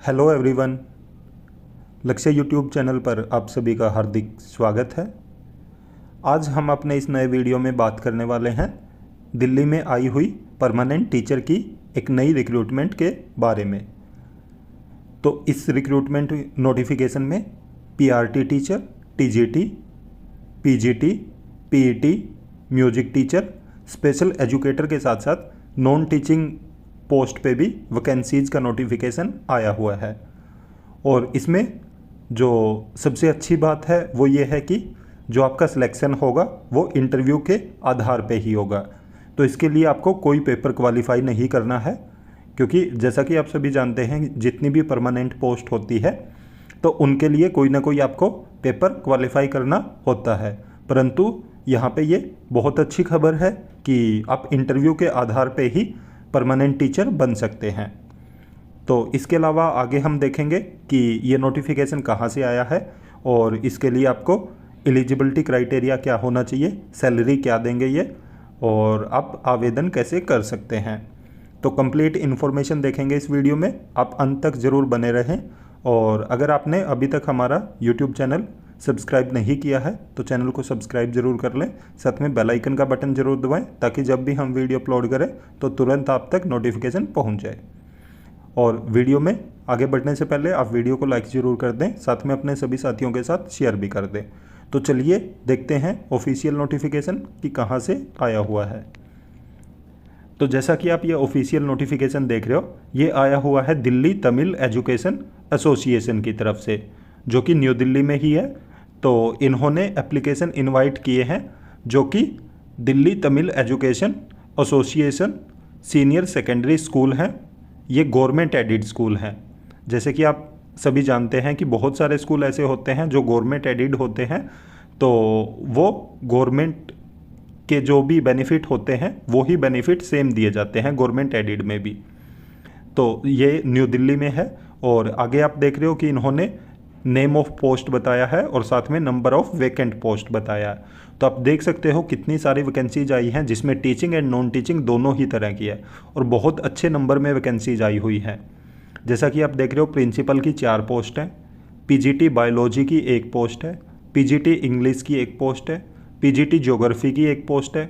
Hello everyone. लक्ष्य YouTube channel पर आप सभी का हार्दिक स्वागत है। आज हम अपने इस नए वीडियो में बात करने वाले हैं दिल्ली में आई हुई परमानेंट टीचर की एक नई रिक्रूटमेंट के बारे में। तो इस रिक्रूटमेंट नोटिफिकेशन में PRT teacher, TGT, PGT, PET, music teacher, special educator के साथ साथ नॉन टीचिंग पोस्ट पे भी वैकेंसीज़ का नोटिफिकेशन आया हुआ है। और इसमें जो सबसे अच्छी बात है वो ये है कि जो आपका सिलेक्शन होगा वो इंटरव्यू के आधार पे ही होगा। तो इसके लिए आपको कोई पेपर क्वालिफाई नहीं करना है, क्योंकि जैसा कि आप सभी जानते हैं जितनी भी परमानेंट पोस्ट होती है तो उनके लिए कोई ना कोई आपको पेपर क्वालिफाई करना होता है। परंतु यहाँ पे ये बहुत अच्छी खबर है कि आप इंटरव्यू के आधार पे ही परमानेंट टीचर बन सकते हैं। तो इसके अलावा आगे हम देखेंगे कि ये नोटिफिकेशन कहाँ से आया है और इसके लिए आपको एलिजिबिलिटी क्राइटेरिया क्या होना चाहिए, सैलरी क्या देंगे ये, और आप आवेदन कैसे कर सकते हैं। तो कंप्लीट इन्फॉर्मेशन देखेंगे इस वीडियो में, आप अंत तक ज़रूर बने रहें। और अगर आपने अभी तक हमारा यूट्यूब चैनल सब्सक्राइब नहीं किया है तो चैनल को सब्सक्राइब जरूर कर लें, साथ में बेल आइकन का बटन जरूर दबाएं ताकि जब भी हम वीडियो अपलोड करें तो तुरंत आप तक नोटिफिकेशन पहुंच जाए। और वीडियो में आगे बढ़ने से पहले आप वीडियो को लाइक ज़रूर कर दें, साथ में अपने सभी साथियों के साथ शेयर भी कर दें। तो चलिए देखते हैं ऑफिशियल नोटिफिकेशन कि कहाँ से आया हुआ है। तो जैसा कि आप ये ऑफिशियल नोटिफिकेशन देख रहे हो, ये आया हुआ है दिल्ली तमिल एजुकेशन एसोसिएशन की तरफ से, जो कि न्यू दिल्ली में ही है। तो इन्होंने एप्लीकेशन इनवाइट किए हैं जो कि Delhi Tamil education association senior secondary school हैं। ये गवर्नमेंट एडिड स्कूल हैं। जैसे कि आप सभी जानते हैं कि बहुत सारे स्कूल ऐसे होते हैं जो गवर्नमेंट एडिड होते हैं, तो वो गवर्नमेंट के जो भी बेनिफिट होते हैं वो ही बेनिफिट सेम दिए जाते हैं गवर्नमेंट एडिड में भी। तो ये न्यू दिल्ली में है। और आगे आप देख रहे हो कि इन्होंने नेम ऑफ पोस्ट बताया है और साथ में नंबर ऑफ वेकेंट पोस्ट बताया है। तो आप देख सकते हो कितनी सारी वैकेंसीज आई हैं, जिसमें टीचिंग एंड नॉन टीचिंग दोनों ही तरह की है और बहुत अच्छे नंबर में वैकेंसीज आई हुई हैं। जैसा कि आप देख रहे हो, प्रिंसिपल की 4 पोस्ट हैं, पीजीटी बायोलॉजी की 1 पोस्ट है, पीजीटी इंग्लिश की 1 पोस्ट है, पीजीटी ज्योग्राफी की 1 पोस्ट है,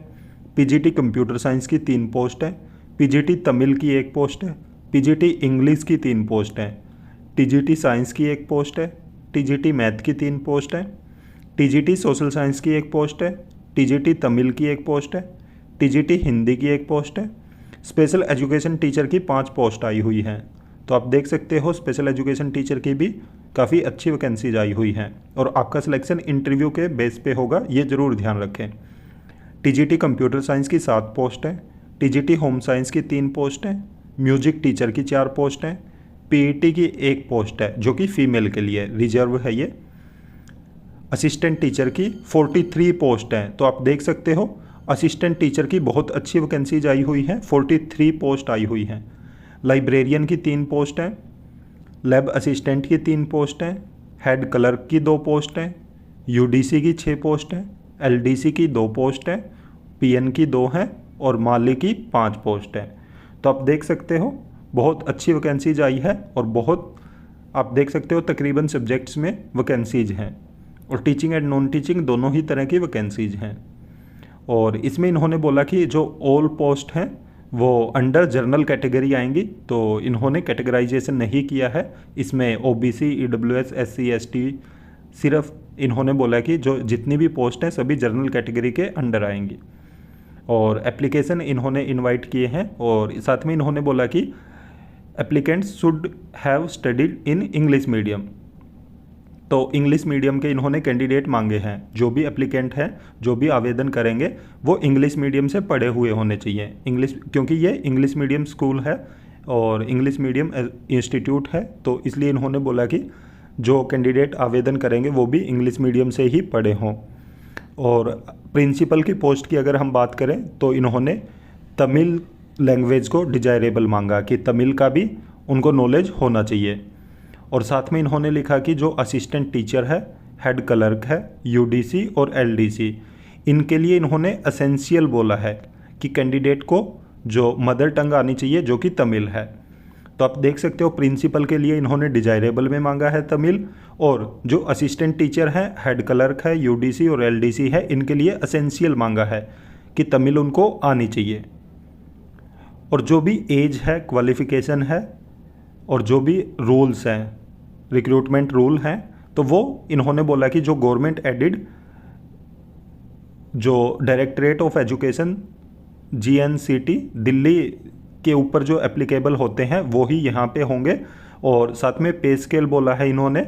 पीजीटी कंप्यूटर साइंस की 3 पोस्ट है, पीजीटी तमिल की 1 पोस्ट है, पीजीटी इंग्लिश की 3 पोस्ट हैं, टीजीटी साइंस की 1 पोस्ट है, टीजीटी मैथ की 3 पोस्ट है, टीजीटी सोशल साइंस की 1 पोस्ट है, टीजीटी तमिल की 1 पोस्ट है, टीजीटी हिंदी की 1 पोस्ट है, स्पेशल एजुकेशन टीचर की 5 पोस्ट आई हुई हैं। तो आप देख सकते हो स्पेशल एजुकेशन टीचर की भी काफ़ी अच्छी वैकेंसीज आई हुई हैं और आपका सिलेक्शन इंटरव्यू के बेस पे होगा, ये ज़रूर ध्यान रखें। टीजीटी कंप्यूटर साइंस की 7 पोस्ट हैं, टीजीटी होम साइंस की 3 पोस्ट हैं, म्यूजिक टीचर की 4 पोस्ट हैं, पीईटी की 1 पोस्ट है जो कि फीमेल के लिए रिजर्व है ये, असिस्टेंट टीचर की 43 पोस्ट हैं। तो आप देख सकते हो असिस्टेंट टीचर की बहुत अच्छी वैकेंसीज आई हुई हैं, 43 पोस्ट आई हुई हैं। लाइब्रेरियन की 3 पोस्ट हैं, लैब असिस्टेंट की 3 पोस्ट हैं, हेड क्लर्क की 2 पोस्ट हैं, यूडीसी की 6 पोस्ट हैं, एलडीसी की 2 पोस्ट हैं, पीएन की 2 हैं और माली की 5 पोस्ट हैं। तो आप देख सकते हो बहुत अच्छी वैकेंसीज आई है और बहुत आप देख सकते हो तकरीबन सब्जेक्ट्स में वैकेंसीज हैं और टीचिंग एंड नॉन टीचिंग दोनों ही तरह की वैकेंसीज हैं। और इसमें इन्होंने बोला कि जो ऑल पोस्ट हैं वो अंडर जनरल कैटेगरी आएंगी, तो इन्होंने कैटेगराइजेशन नहीं किया है इसमें ओबीसी, ईडब्ल्यूएस, एससी, एसटी, सिर्फ इन्होंने बोला कि जो जितनी भी पोस्ट हैं सभी जनरल कैटेगरी के अंडर आएंगी। और एप्लीकेशन इन्होंने इनवाइट किए हैं और साथ में इन्होंने बोला कि applicants should have studied in English medium. तो इंग्लिश मीडियम के इन्होंने कैंडिडेट मांगे हैं। जो भी एप्लीकेंट हैं, जो भी आवेदन करेंगे वो इंग्लिश मीडियम से पढ़े हुए होने चाहिए। इंग्लिश, क्योंकि ये इंग्लिश मीडियम स्कूल है और इंग्लिश मीडियम इंस्टीट्यूट है, तो इसलिए इन्होंने बोला कि जो कैंडिडेट आवेदन करेंगे वो भी इंग्लिश मीडियम से ही पढ़े हों। और प्रिंसिपल की पोस्ट की अगर हम बात करें तो इन्होंने तमिल लैंग्वेज को डिजायरेबल मांगा कि तमिल का भी उनको नॉलेज होना चाहिए। और साथ में इन्होंने लिखा कि जो असिस्टेंट टीचर है, हेड क्लर्क है, यूडीसी और एलडीसी, इनके लिए इन्होंने एसेंशियल बोला है कि कैंडिडेट को जो मदर टंग आनी चाहिए जो कि तमिल है। तो आप देख सकते हो प्रिंसिपल के लिए इन्होंने डिजायरेबल में मांगा है तमिल, और जो असिस्टेंट टीचर हैं, हेड क्लर्क है, यूडीसी और एलडीसी है, इनके लिए असेंशियल मांगा है कि तमिल उनको आनी चाहिए। और जो भी एज है, क्वालिफिकेशन है, और जो भी रूल्स हैं, रिक्रूटमेंट रूल हैं, तो वो इन्होंने बोला कि जो गवर्नमेंट एडिड जो directorate of education GNCT Delhi के ऊपर जो एप्लीकेबल होते हैं वो ही यहाँ पे होंगे। और साथ में पे स्केल बोला है इन्होंने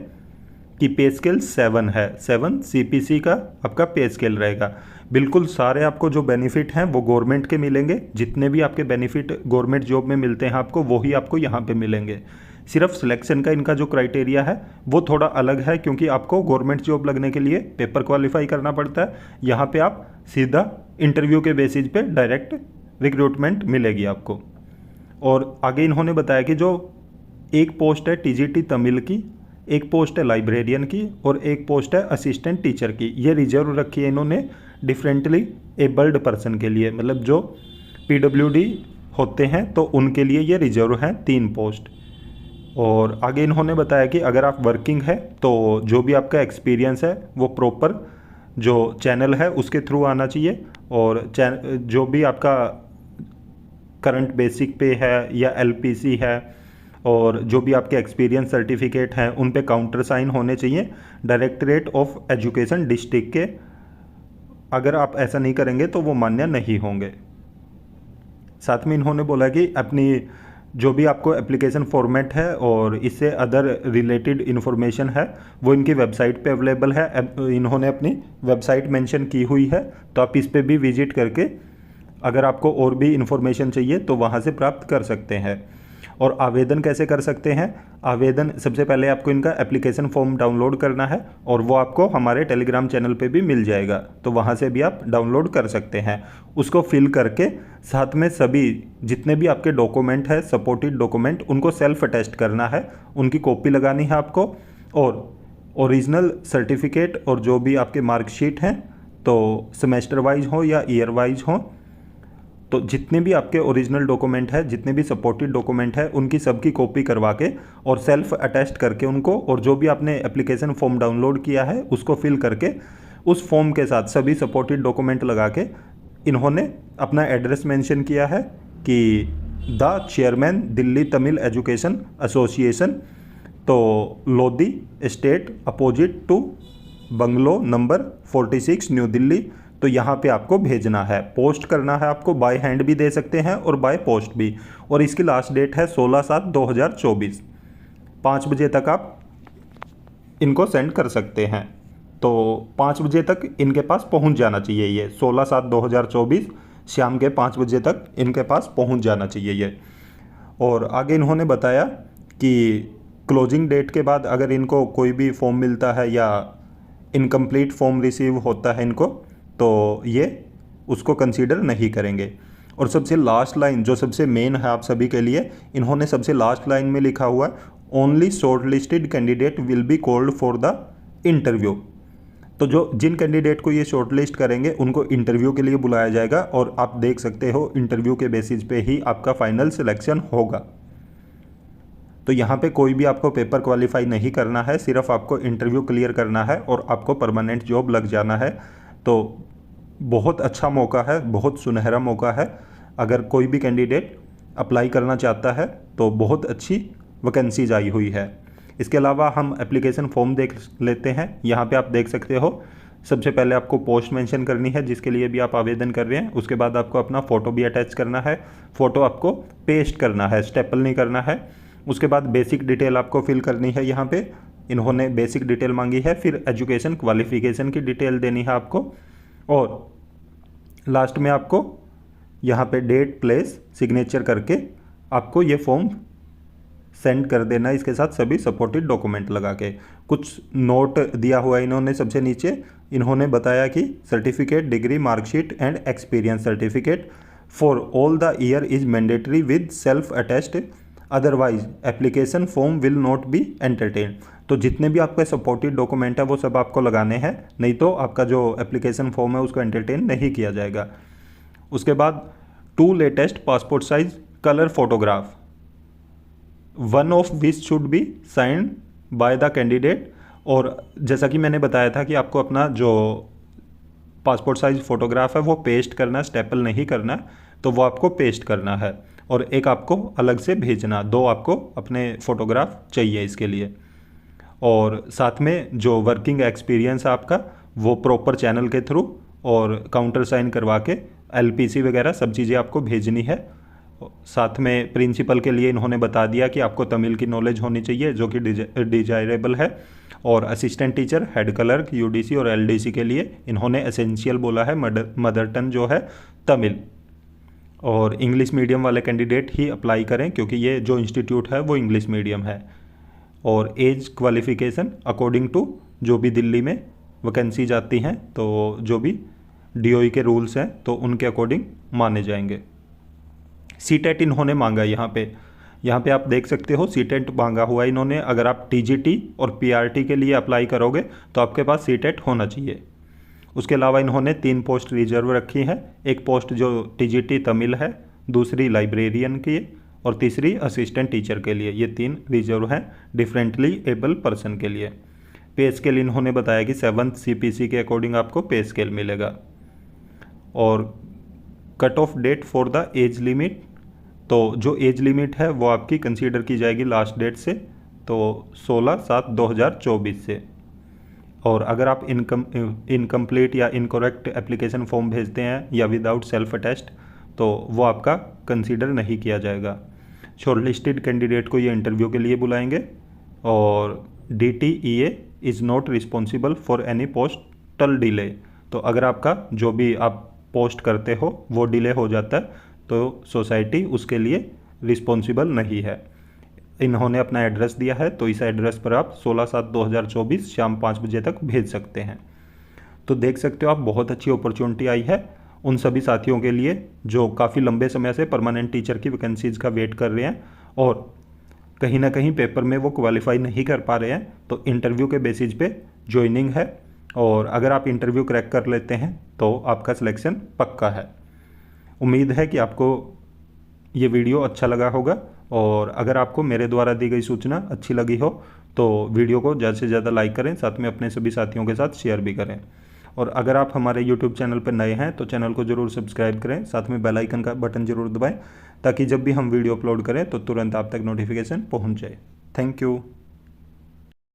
कि पे स्केल 7 है, 7 CPC का आपका पे स्केल रहेगा। बिल्कुल सारे आपको जो बेनिफिट हैं वो गवर्नमेंट के मिलेंगे, जितने भी आपके बेनिफिट गवर्नमेंट जॉब में मिलते हैं आपको, वही आपको यहाँ पे मिलेंगे। सिर्फ सिलेक्शन का इनका जो क्राइटेरिया है वो थोड़ा अलग है, क्योंकि आपको गवर्नमेंट जॉब लगने के लिए पेपर क्वालिफाई करना पड़ता है। यहाँ पे आप सीधा इंटरव्यू के बेसिस पे डायरेक्ट रिक्रूटमेंट मिलेगी आपको। और आगे इन्होंने बताया कि जो एक पोस्ट है TGT तमिल की, एक पोस्ट है लाइब्रेरियन की, और एक पोस्ट है असिस्टेंट टीचर की। ये रिजर्व रखी है इन्होंने डिफरेंटली एबल्ड पर्सन के लिए, मतलब जो PWD होते हैं तो उनके लिए ये रिजर्व हैं 3 पोस्ट। और आगे इन्होंने बताया कि अगर आप वर्किंग है तो जो भी आपका एक्सपीरियंस है वो प्रॉपर जो चैनल है उसके थ्रू आना चाहिए, और जो भी आपका करंट बेसिक पे है या LPC है, और जो भी आपके एक्सपीरियंस सर्टिफिकेट हैं उन पे काउंटर साइन होने चाहिए डायरेक्टरेट ऑफ एजुकेशन डिस्ट्रिक्ट के। अगर आप ऐसा नहीं करेंगे तो वो मान्य नहीं होंगे। साथ में इन्होंने बोला कि अपनी जो भी आपको एप्लीकेशन फॉर्मेट है और इससे अदर रिलेटेड इन्फॉर्मेशन है वो इनकी वेबसाइट पे अवेलेबल है। इन्होंने अपनी वेबसाइट मेंशन की हुई है, तो आप इस पे भी विजिट करके अगर आपको और भी इन्फॉर्मेशन चाहिए तो वहाँ से प्राप्त कर सकते हैं। और आवेदन कैसे कर सकते हैं? आवेदन सबसे पहले आपको इनका एप्लीकेशन फॉर्म डाउनलोड करना है, और वो आपको हमारे टेलीग्राम चैनल पे भी मिल जाएगा, तो वहाँ से भी आप डाउनलोड कर सकते हैं। उसको फिल करके साथ में सभी जितने भी आपके डॉक्यूमेंट है, सपोर्टेड डॉक्यूमेंट, उनको सेल्फ अटेस्ट करना है, उनकी कॉपी लगानी है आपको, और ओरिजिनल सर्टिफिकेट और जो भी आपके मार्कशीट हैं, तो सेमेस्टर वाइज हो या ईयर वाइज हो, तो जितने भी आपके ओरिजिनल डॉक्यूमेंट है, जितने भी सपोर्टेड डॉक्यूमेंट है, उनकी सबकी कॉपी करवा के और सेल्फ अटेस्ट करके उनको, और जो भी आपने एप्लीकेशन फॉर्म डाउनलोड किया है उसको फिल करके उस फॉर्म के साथ सभी सपोर्टेड डॉक्यूमेंट लगा के इन्होंने अपना एड्रेस मेंशन किया है कि the chairman Delhi Tamil education association, तो Lodhi estate opposite to bungalow number 46 new Delhi. तो यहाँ पे आपको भेजना है, पोस्ट करना है आपको, बाय हैंड भी दे सकते हैं और बाय पोस्ट भी। और इसकी लास्ट डेट है 16/7/2024, 5 बजे तक आप इनको सेंड कर सकते हैं। तो 5 बजे तक इनके पास पहुँच जाना चाहिए ये, 16/7/2024 शाम के 5 बजे तक इनके पास पहुँच जाना चाहिए ये। और आगे इन्होंने बताया कि क्लोजिंग डेट के बाद अगर इनको कोई भी फॉर्म मिलता है या इनकम्प्लीट फॉर्म रिसीव होता है इनको, तो ये उसको कंसीडर नहीं करेंगे। और सबसे लास्ट लाइन जो सबसे मेन है आप सभी के लिए, इन्होंने सबसे लास्ट लाइन में लिखा हुआ है, only short listed candidate will be called for the interview. तो जो जिन कैंडिडेट को ये शॉर्ट लिस्ट करेंगे उनको इंटरव्यू के लिए बुलाया जाएगा, और आप देख सकते हो इंटरव्यू के बेसिस पे ही आपका फाइनल सिलेक्शन होगा। तो यहाँ पे कोई भी आपको पेपर क्वालिफाई नहीं करना है, सिर्फ आपको इंटरव्यू क्लियर करना है और आपको परमानेंट जॉब लग जाना है। तो बहुत अच्छा मौका है, बहुत सुनहरा मौका है। अगर कोई भी कैंडिडेट अप्लाई करना चाहता है तो बहुत अच्छी वैकेंसीज आई हुई है। इसके अलावा हम एप्लीकेशन फॉर्म देख लेते हैं। यहाँ पे आप देख सकते हो, सबसे पहले आपको पोस्ट मेंशन करनी है जिसके लिए भी आप आवेदन कर रहे हैं। उसके बाद आपको अपना फ़ोटो भी अटैच करना है, फ़ोटो आपको पेस्ट करना है, स्टेपल नहीं करना है। उसके बाद बेसिक डिटेल आपको फिल करनी है। यहाँ पे इन्होंने बेसिक डिटेल मांगी है, फिर एजुकेशन क्वालिफिकेशन की डिटेल देनी है आपको, और लास्ट में आपको यहाँ पे डेट प्लेस सिग्नेचर करके आपको ये फॉर्म सेंड कर देना है, इसके साथ सभी सपोर्टेड डॉक्यूमेंट लगा के। कुछ नोट दिया हुआ है इन्होंने सबसे नीचे, इन्होंने बताया कि certificate, degree, marksheet and experience certificate for all the year is mandatory with self attest, otherwise application form will not be entertain. तो जितने भी आपके सपोर्टेड डॉक्यूमेंट है वो सब आपको लगाने हैं, नहीं तो आपका जो एप्लीकेशन फॉर्म है उसको एंटरटेन नहीं किया जाएगा। उसके बाद 2 latest passport size colour photograph, one of which should be signed by the candidate. और जैसा कि मैंने बताया था कि आपको अपना जो पासपोर्ट साइज फ़ोटोग्राफ है वो पेस्ट करना, स्टेपल नहीं करना, तो वो आपको पेस्ट करना है। और एक आपको अलग से भेजना, 2 आपको अपने फ़ोटोग्राफ चाहिए इसके लिए। और साथ में जो वर्किंग एक्सपीरियंस है आपका वो प्रॉपर चैनल के थ्रू और काउंटर साइन करवा के एलपीसी वगैरह सब चीज़ें आपको भेजनी है। साथ में प्रिंसिपल के लिए इन्होंने बता दिया कि आपको तमिल की नॉलेज होनी चाहिए जो कि डिजायरेबल है। और assistant teacher, head clerk, UDC और एलडीसी के लिए इन्होंने एसेंशियल बोला है मदर टंग जो है तमिल। और इंग्लिश मीडियम वाले कैंडिडेट ही अप्लाई करें क्योंकि ये जो इंस्टीट्यूट है वो इंग्लिश मीडियम है। और एज क्वालिफ़िकेशन अकॉर्डिंग टू जो भी दिल्ली में वैकेंसीज आती हैं, तो जो भी डीओई के रूल्स हैं तो उनके अकॉर्डिंग माने जाएंगे। सीटेट इन्होंने मांगा यहाँ पे आप देख सकते हो सीटेट मांगा हुआ इन्होंने। अगर आप टीजीटी और पीआरटी के लिए अप्लाई करोगे तो आपके पास सीटेट होना चाहिए। उसके अलावा इन्होंने 3 पोस्ट रिजर्व रखी हैं। एक पोस्ट जो टीजीटी तमिल है, दूसरी लाइब्रेरियन की और तीसरी असिस्टेंट टीचर के लिए। ये 3 रिजर्व हैं डिफरेंटली एबल पर्सन के लिए। पे स्केल इन्होंने बताया कि 7th CPC के अकॉर्डिंग आपको पे स्केल मिलेगा। और cut off date for the age limit, तो जो एज लिमिट है वो आपकी कंसीडर की जाएगी लास्ट डेट से, तो 16/7/2024 से। और अगर आप इनकम्प्लीट या इनकरेक्ट एप्लीकेशन फॉर्म भेजते हैं या विदाउट सेल्फ अटेस्ट तो वो आपका कंसीडर नहीं किया जाएगा। शॉर्टलिस्टेड कैंडिडेट को ये इंटरव्यू के लिए बुलाएंगे। और DTEA is not responsible for any postal delay, तो अगर आपका जो भी आप पोस्ट करते हो वो डिले हो जाता है तो सोसाइटी उसके लिए रिस्पॉन्सिबल नहीं है। इन्होंने अपना एड्रेस दिया है तो इस एड्रेस पर आप 16/7/2024 शाम 5 बजे तक भेज सकते हैं। तो देख सकते हो आप, बहुत अच्छी अपॉर्चुनिटी आई है उन सभी साथियों के लिए जो काफ़ी लंबे समय से परमानेंट टीचर की वैकेंसीज़ का वेट कर रहे हैं और कहीं ना कहीं पेपर में वो क्वालिफाई नहीं कर पा रहे हैं। तो इंटरव्यू के बेसिस पे ज्वाइनिंग है और अगर आप इंटरव्यू क्रैक कर लेते हैं तो आपका सिलेक्शन पक्का है। उम्मीद है कि आपको ये वीडियो अच्छा लगा होगा और अगर आपको मेरे द्वारा दी गई सूचना अच्छी लगी हो तो वीडियो को ज़्यादा से ज़्यादा लाइक करें, साथ में अपने सभी साथियों के साथ शेयर भी करें। और अगर आप हमारे YouTube चैनल पर नए हैं तो चैनल को ज़रूर सब्सक्राइब करें, साथ में बेल आइकन का बटन ज़रूर दबाएं ताकि जब भी हम वीडियो अपलोड करें तो तुरंत आप तक नोटिफिकेशन पहुंच जाए। Thank you.